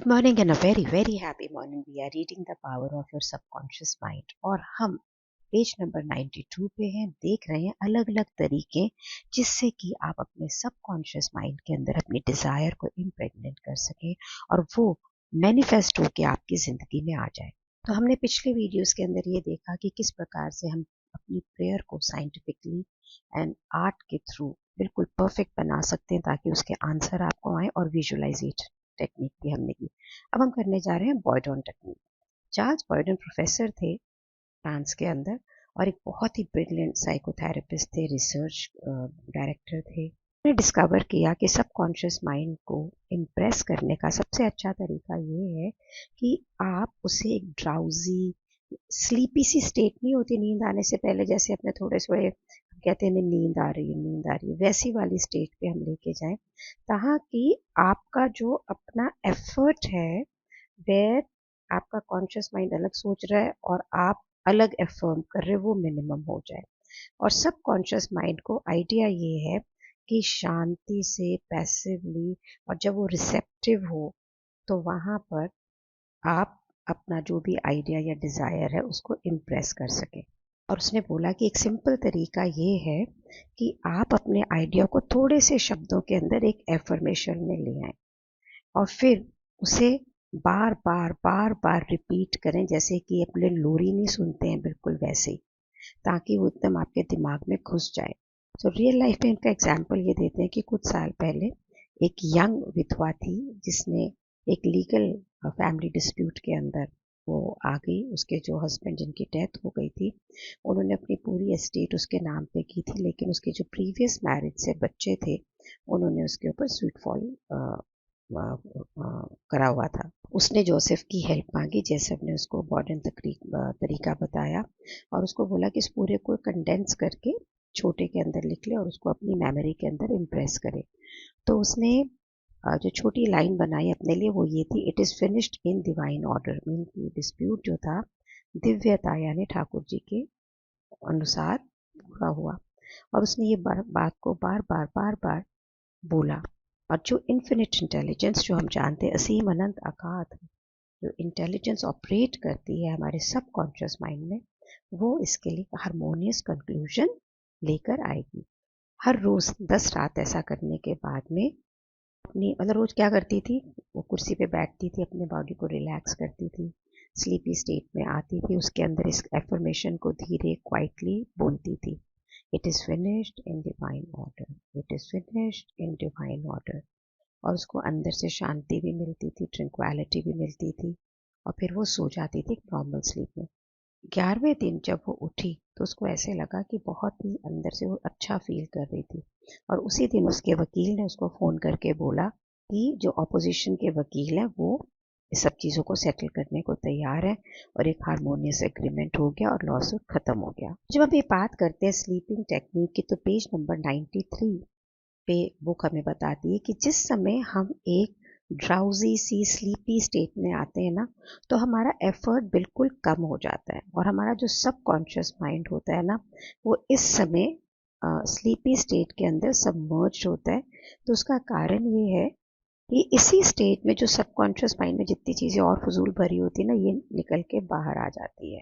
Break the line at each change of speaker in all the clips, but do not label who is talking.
Good morning and a very very happy morning. We are reading the power of your subconscious mind और हम page number 92 पे हैं। देख रहे हैं अलग अलग तरीके जिससे कि आप अपने सबकॉन्शियस माइंड के अंदर अपनी डिजायर को इम्प्रेग्नेट कर सकें और वो मैनिफेस्ट होके आपकी जिंदगी में आ जाए। तो हमने पिछले वीडियोस के अंदर ये देखा कि किस प्रकार से हम अपनी प्रेयर को साइंटिफिकली एंड आर्ट के थ्रू बिल्कुल परफेक्ट बना सकते हैं ताकि उसके आंसर आपको आए, और विजुअलाइजेशन टेक्निक भी हमने की। अब हम करने जा रहे हैं बॉयडन टेक्निक। चार्ल्स बॉयडन प्रोफेसर थे फ्रांस के अंदर और एक बहुत ही ब्रिलियंट साइकोथेरेपिस्ट थे, रिसर्च डायरेक्टर थे। उन्होंने डिस्कवर किया कि सबकॉन्शियस माइंड को इम्प्रेस करने का सबसे अच्छा तरीका ये है कि आप उसे एक ड्राउजी स्लीपी सी स्टेट नहीं होती नींद आने से पहले, जैसे अपने थोड़े थोड़े कहते हैं नींद आ रही है नींद आ रही है, वैसी वाली स्टेट पे हम लेके जाएं ताकि आपका जो अपना एफर्ट है वेयर आपका कॉन्शियस माइंड अलग सोच रहा है और आप अलग एफर्म कर रहे हो वो मिनिमम हो जाए। और सब कॉन्शियस माइंड को आइडिया ये है कि शांति से पैसिवली, और जब वो रिसेप्टिव हो तो वहाँ पर आप अपना जो भी आइडिया या डिज़ायर है उसको इम्प्रेस कर सकें। और उसने बोला कि एक सिंपल तरीका ये है कि आप अपने आइडिया को थोड़े से शब्दों के अंदर एक एफर्मेशन में ले आएं और फिर उसे बार बार बार बार रिपीट करें, जैसे कि अपने लोरी नहीं सुनते हैं बिल्कुल वैसे ही, ताकि वो एकदम आपके दिमाग में घुस जाए। तो रियल लाइफ में इनका एग्जाम्पल ये देते हैं कि कुछ साल पहले एक यंग विधवा थी जिसने एक लीगल फैमिली डिस्प्यूट के अंदर वो आ गई। उसके जो हस्बैंड जिनकी डेथ हो गई थी, उन्होंने अपनी पूरी एस्टेट उसके नाम पे की थी, लेकिन उसके जो प्रीवियस मैरिज से बच्चे थे उन्होंने उसके ऊपर स्वीट फॉल करा हुआ था। उसने जोसेफ की हेल्प मांगी, जेसफ ने उसको मॉडर्न तरीका बताया और उसको बोला कि इस पूरे को कंडेंस करके छोटे के अंदर लिख ले और उसको अपनी मेमोरी के अंदर इम्प्रेस करे। तो उसने जो छोटी लाइन बनाई अपने लिए वो ये थी, it is finished in divine order. Mean की डिस्प्यूट जो था दिव्यता यानी ठाकुर जी के अनुसार पूरा हुआ। और उसने ये बात को बार बार बार बार बोला। और जो इन्फिनिट इंटेलिजेंस जो हम जानते हैं, असीम अनंत अगाध जो इंटेलिजेंस ऑपरेट करती है हमारे सबकॉन्शियस माइंड में, वो इसके लिए हारमोनियस कंक्लूजन लेकर आएगी। हर रोज 10 रात ऐसा करने के बाद में अपनी मतलब रोज क्या करती थी, वो कुर्सी पे बैठती थी, अपने बॉडी को रिलैक्स करती थी, स्लीपी स्टेट में आती थी, उसके अंदर इस एफर्मेशन को धीरे क्वाइटली बोलती थी, it is finished in divine order, it is finished in divine order. और उसको अंदर से शांति भी मिलती थी, ट्रंक्विलिटी भी मिलती थी और फिर वो सो जाती थी नॉर्मल स्लीप में। 11वें दिन जब वो उठी तो उसको ऐसे लगा कि बहुत ही अंदर से वो अच्छा फील कर रही थी। और उसी दिन उसके वकील ने उसको फ़ोन करके बोला कि जो अपोजिशन के वकील हैं वो इस सब चीज़ों को सेटल करने को तैयार है और एक हारमोनियस एग्रीमेंट हो गया और लॉसूट खत्म हो गया। जब हम ये बात करते हैं स्लीपिंग टेक्निक की तो पेज नंबर 93 पे बुक हमें बताती है कि जिस समय हम एक ड्राउजी सी स्लीपी स्टेट में आते हैं ना, तो हमारा एफर्ट बिल्कुल कम हो जाता है और हमारा जो सबकॉन्शियस माइंड होता है ना, वो इस समय स्लीपी स्टेट के अंदर सबमर्ज होता है। तो उसका कारण ये है कि इसी स्टेट में जो सबकॉन्शियस माइंड में जितनी चीज़ें और फजूल भरी होती है ना, ये निकल के बाहर आ जाती है।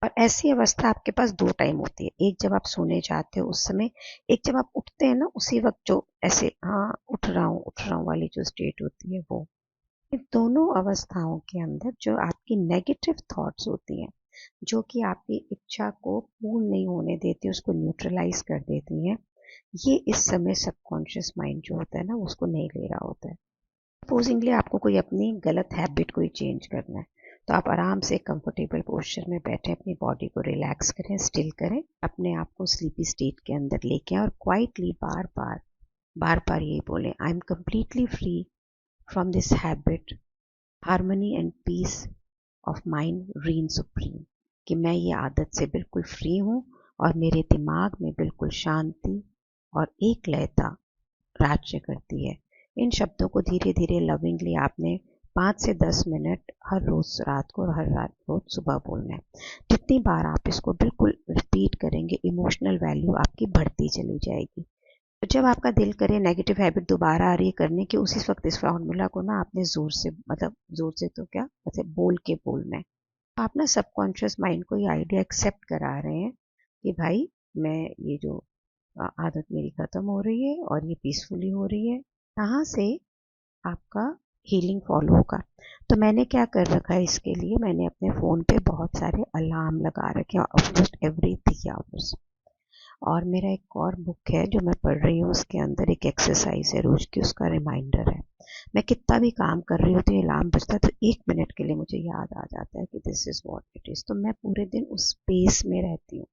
और ऐसी अवस्था आपके पास 2 टाइम होती है, एक जब आप सोने जाते हो उस समय, एक जब आप उठते हैं ना उसी वक्त जो ऐसे हाँ उठ रहा हूँ वाली जो स्टेट होती है वो। इन दोनों अवस्थाओं के अंदर जो आपकी नेगेटिव थॉट्स होती हैं, जो कि आपकी इच्छा को पूर्ण नहीं होने देती, उसको न्यूट्रलाइज कर देती हैं, ये इस समय सबकॉन्शियस माइंड जो होता है ना उसको नहीं ले रहा होता है। सपोजिंगली आपको कोई अपनी गलत हैबिट कोई चेंज करना है, तो आप आराम से कंफर्टेबल पोस्चर में बैठे अपनी बॉडी को रिलैक्स करें, स्टिल करें, अपने आप को स्लीपी स्टेट के अंदर लेके आए और क्वाइटली बार बार ये बोलें, I am completely free from this habit, harmony and peace of mind reign supreme. कि मैं ये आदत से बिल्कुल फ्री हूँ और मेरे दिमाग में बिल्कुल शांति और एक लयता राज्य करती है। इन शब्दों को धीरे धीरे लविंगली आपने 5 से 10 मिनट हर रोज रात को और हर रात रोज सुबह बोलना है। जितनी बार आप इसको बिल्कुल रिपीट करेंगे, इमोशनल वैल्यू आपकी बढ़ती चली जाएगी। तो जब आपका दिल करे नेगेटिव हैबिट दोबारा आ रही है करने की, उसी वक्त इस फार्मूला को ना आपने ज़ोर से, मतलब ज़ोर से तो क्या, मतलब बोल के बोलना है। आप ना सबकॉन्शियस माइंड को ये आइडिया एक्सेप्ट करा रहे हैं कि भाई मैं ये जो आदत मेरी ख़त्म हो रही है और ये पीसफुली हो रही है। यहाँ से आपका हीलिंग फॉलो होगा। तो मैंने क्या कर रखा है इसके लिए, मैंने अपने फ़ोन पे बहुत सारे अलार्म लगा रखे हैं ऑलमोस्ट एवरी 3 आवर्स। और मेरा एक और बुक है जो मैं पढ़ रही हूँ, उसके अंदर एक एक्सरसाइज है रोज की, उसका रिमाइंडर है। मैं कितना भी काम कर रही होती हूँ, अलार्म बजता है तो 1 मिनट के लिए मुझे याद आ जाता है कि this is what it is. तो मैं पूरे दिन उस स्पेस में रहती हूँ।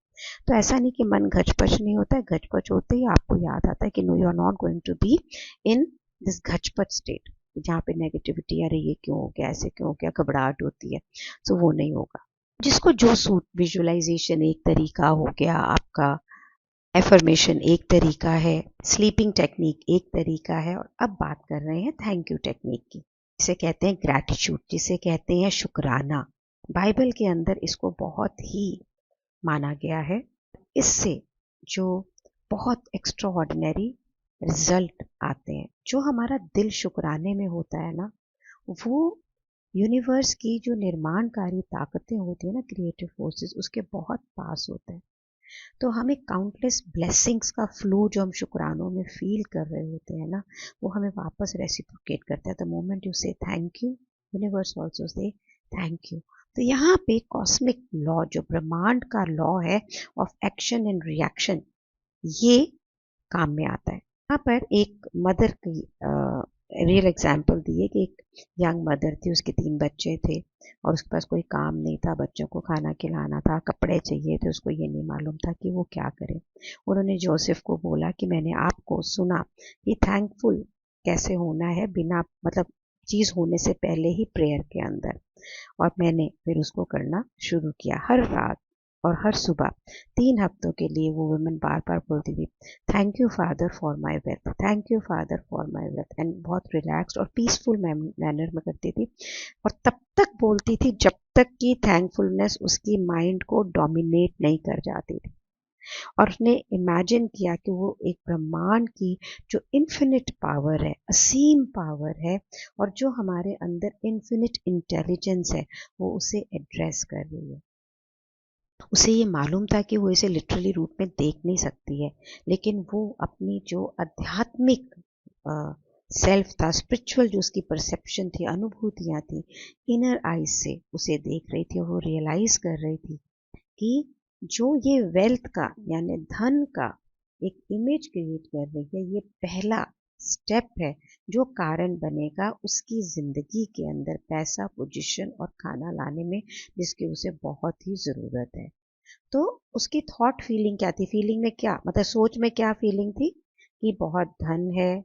तो ऐसा नहीं कि मन घचपच नहीं होता है, घचपच होते ही आपको याद आता है कि no, you are not going to be in this घचपच स्टेट, जहाँ पे नेगेटिविटी, अरे ये क्यों हो गया, ऐसे क्यों हो गया, घबराहट होती है। तो वो नहीं होगा। जिसको जो सूट, विजुअलाइजेशन एक तरीका हो गया आपका, एफर्मेशन एक तरीका है, स्लीपिंग टेक्निक एक तरीका है, और अब बात कर रहे हैं थैंक यू टेक्निक की, जिसे कहते हैं ग्रैटिट्यूड, जिसे कहते हैं शुक्राना। बाइबल के अंदर इसको बहुत ही माना गया है। इससे जो बहुत एक्स्ट्राऑर्डिनरी रिजल्ट आते हैं, जो हमारा दिल शुक्राने में होता है ना, वो यूनिवर्स की जो निर्माणकारी ताकतें होती है ना, क्रिएटिव फोर्सेस, उसके बहुत पास होता है। तो हमें काउंटलेस ब्लेसिंग्स का फ्लो जो हम शुक्रानों में फील कर रहे होते हैं ना, वो हमें वापस रेसिप्रोकेट करता है। द मोमेंट यू से thank you, universe also say thank you. तो यहाँ पे कॉस्मिक लॉ, जो ब्रह्मांड का लॉ है ऑफ एक्शन एंड रिएक्शन, ये काम में आता है। यहाँ पर एक मदर की रियल एग्जाम्पल दी है कि एक यंग मदर थी, उसके 3 बच्चे थे और उसके पास कोई काम नहीं था, बच्चों को खाना खिलाना था, कपड़े चाहिए थे, उसको ये नहीं मालूम था कि वो क्या करे। उन्होंने जोसेफ को बोला कि मैंने आपको सुना कि थैंकफुल कैसे होना है, बिना मतलब चीज़ होने से पहले ही प्रेयर के अंदर। और मैंने फिर उसको करना शुरू किया हर रात और हर सुबह। 3 हफ्तों के लिए वो वुमेन बार बार बोलती थी, thank you father for my wealth, thank you father for my wealth, and बहुत रिलैक्स्ड और पीसफुल मैनर में करती थी। और तब तक बोलती थी जब तक कि थैंकफुलनेस उसकी माइंड को डोमिनेट नहीं कर जाती थी। और उसने इमेजिन किया कि वो एक ब्रह्मांड की जो इन्फिनिट पावर है, असीम पावर है, और जो हमारे अंदर इन्फिनिट इंटेलिजेंस है, वो उसे एड्रेस कर रही है। उसे ये मालूम था कि वो इसे लिटरली रूप में देख नहीं सकती है, लेकिन वो अपनी जो आध्यात्मिक सेल्फ था, स्पिरिचुअल जो उसकी परसेप्शन थी, अनुभूतियाँ थी, इनर आइज से उसे देख रही थी। और वो रियलाइज कर रही थी कि जो ये वेल्थ का यानी धन का एक इमेज क्रिएट कर रही है, ये पहला स्टेप है जो कारण बनेगा उसकी जिंदगी के अंदर पैसा, पोजीशन और खाना लाने में, जिसकी उसे बहुत ही ज़रूरत है। तो उसकी थॉट फीलिंग क्या थी, फीलिंग में क्या, मतलब सोच में क्या फीलिंग थी कि बहुत धन है।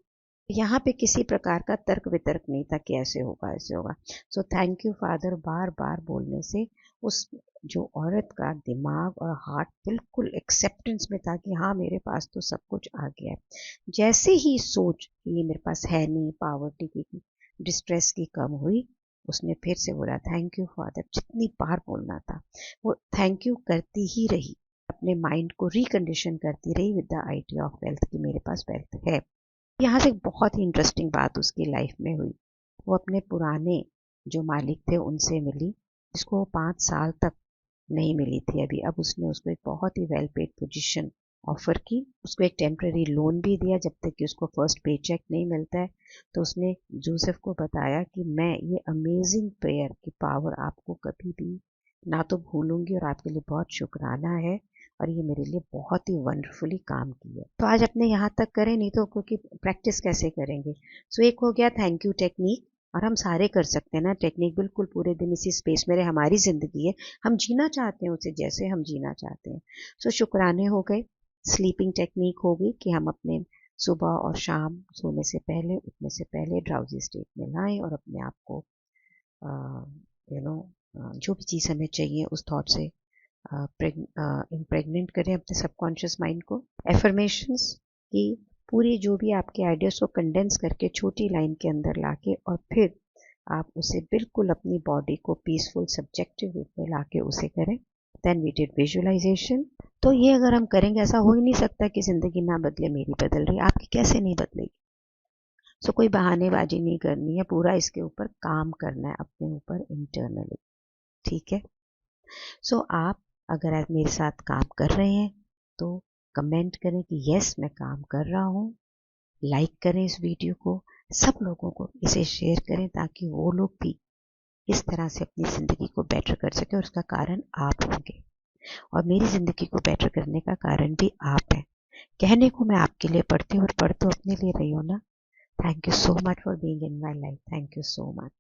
यहाँ पे किसी प्रकार का तर्क वितर्क नहीं था कि ऐसे होगा ऐसे होगा। सो थैंक यू फादर बार बार बोलने से उस जो औरत का दिमाग और हार्ट बिल्कुल एक्सेप्टेंस में था कि हाँ, मेरे पास तो सब कुछ आ गया है। जैसे ही सोच ये मेरे पास है नहीं, पावर्टी की, डिस्ट्रेस की कम हुई, उसने फिर से बोला थैंक यू फादर। जितनी बार बोलना था वो थैंक यू करती ही रही, अपने माइंड को रिकंडीशन करती रही with the idea of wealth कि मेरे पास वेल्थ है। यहाँ से एक बहुत ही इंटरेस्टिंग बात उसकी लाइफ में हुई। वो अपने पुराने जो मालिक थे उनसे मिली, जिसको 5 साल तक नहीं मिली थी अभी। अब उसने उसको एक बहुत ही वेल पेड पोजीशन ऑफर की, उसको एक टेम्पररी लोन भी दिया जब तक कि उसको फर्स्ट पे चेक नहीं मिलता है। तो उसने जोसेफ को बताया कि मैं ये अमेजिंग प्रेयर की पावर आपको कभी भी ना तो भूलूंगी, और आपके लिए बहुत शुक्राना है, और ये मेरे लिए बहुत ही वंडरफुली काम की है। तो आज अपने यहाँ तक करें, नहीं तो क्योंकि प्रैक्टिस कैसे करेंगे। सो एक हो गया थैंक यू टेक्निक, और हम सारे कर सकते हैं ना टेक्निक, बिल्कुल पूरे दिन इसी स्पेस में रहे, हमारी ज़िंदगी है, हम जीना चाहते हैं उसे जैसे हम जीना चाहते हैं। सो शुक्राने हो गए, स्लीपिंग टेक्निक हो गई कि हम अपने सुबह और शाम सोने से पहले, उठने से पहले ड्राउजी स्टेट में लाएं और अपने आप को जो भी चीज़ हमें चाहिए उस थॉट से इम्प्रेगनेंट करें अपने सबकॉन्शियस माइंड को। एफर्मेशंस की पूरी जो भी आपके आइडियाज को कंडेंस करके छोटी लाइन के अंदर लाके, और फिर आप उसे बिल्कुल अपनी बॉडी को पीसफुल सब्जेक्टिव रूप में लाके उसे करें। देन वी डिड विजुअलाइजेशन, तो ये अगर हम करेंगे, ऐसा हो ही नहीं सकता कि ज़िंदगी ना बदले, मेरी बदल रही, आपकी कैसे नहीं बदलेगी। सो कोई बहानेबाजी नहीं करनी है, पूरा इसके ऊपर काम करना है अपने ऊपर इंटरनली, ठीक है। सो आप अगर आप मेरे साथ काम कर रहे हैं तो कमेंट करें कि यस मैं काम कर रहा हूँ, लाइक करें इस वीडियो को, सब लोगों को इसे शेयर करें ताकि वो लोग भी इस तरह से अपनी ज़िंदगी को बेटर कर सके, और उसका कारण आप होंगे, और मेरी ज़िंदगी को बेटर करने का कारण भी आप हैं। कहने को मैं आपके लिए पढ़ती हूँ और पढ़ तो अपने लिए रही हूँ ना। Thank you so much for being in my life. Thank you so much.